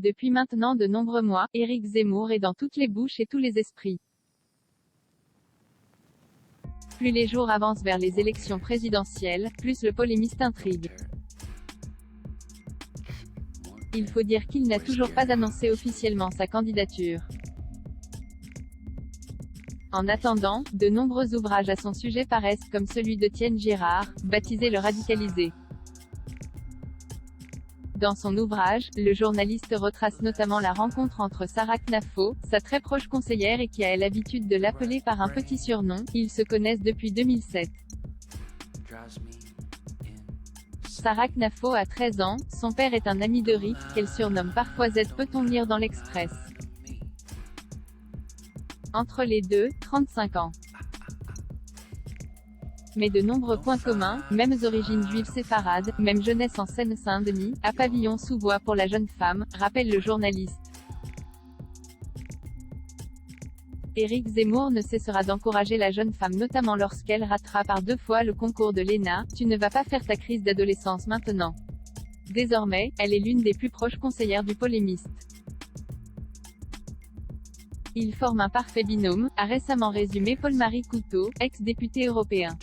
Depuis maintenant de nombreux mois, Éric Zemmour est dans toutes les bouches et tous les esprits. Plus les jours avancent vers les élections présidentielles, plus le polémiste intrigue. Il faut dire qu'il n'a toujours pas annoncé officiellement sa candidature. En attendant, de nombreux ouvrages à son sujet paraissent, comme celui d'Étienne Girard, baptisé Le Radicalisé. Dans son ouvrage, le journaliste retrace notamment la rencontre entre Sarah Knafo, sa très proche conseillère et qui a l'habitude de l'appeler par un petit surnom. Ils se connaissent depuis 2007. Sarah Knafo a 13 ans, son père est un ami de Rick, qu'elle surnomme parfois Z, peut-on lire dans l'Express. Entre les deux, 35 ans. Mais de nombreux points communs, mêmes origines juives séfarades, même jeunesse en Seine-Saint-Denis, à pavillon sous bois pour la jeune femme, rappelle le journaliste. Éric Zemmour ne cessera d'encourager la jeune femme notamment lorsqu'elle ratera par 2 fois le concours de l'ENA. Tu ne vas pas faire ta crise d'adolescence maintenant. Désormais, elle est l'une des plus proches conseillères du polémiste. Ils forment un parfait binôme, a récemment résumé Paul-Marie Couteau, ex-député européen.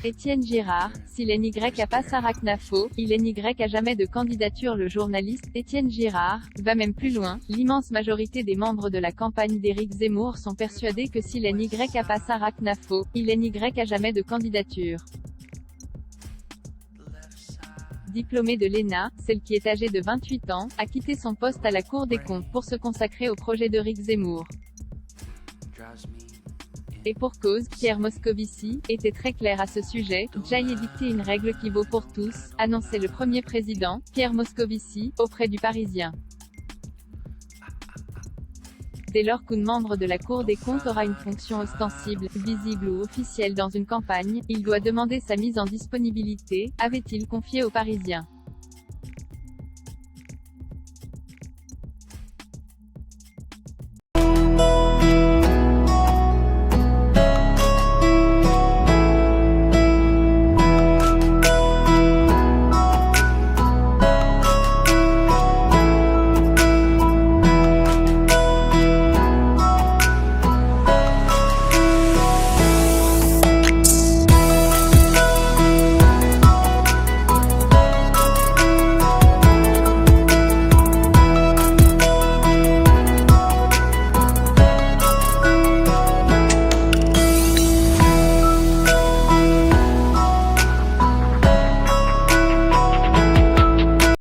Étienne Girard, s'il est n'y a pas Sarah Knafo, il est n'y a jamais de candidature. Le journaliste, Étienne Girard, va même plus loin. L'immense majorité des membres de la campagne d'Éric Zemmour sont persuadés que s'il est n'y a pas Sarah Knafo, il est n'y a jamais de candidature. Diplômée de l'ENA, celle qui est âgée de 28 ans, a quitté son poste à la Cour des comptes pour se consacrer au projet d'Éric Zemmour. Et pour cause, Pierre Moscovici était très clair à ce sujet. J'ai édicté une règle qui vaut pour tous, annonçait le premier président, Pierre Moscovici, auprès du Parisien. Dès lors qu'un membre de la Cour des comptes aura une fonction ostensible, visible ou officielle dans une campagne, il doit demander sa mise en disponibilité, avait-il confié aux Parisiens.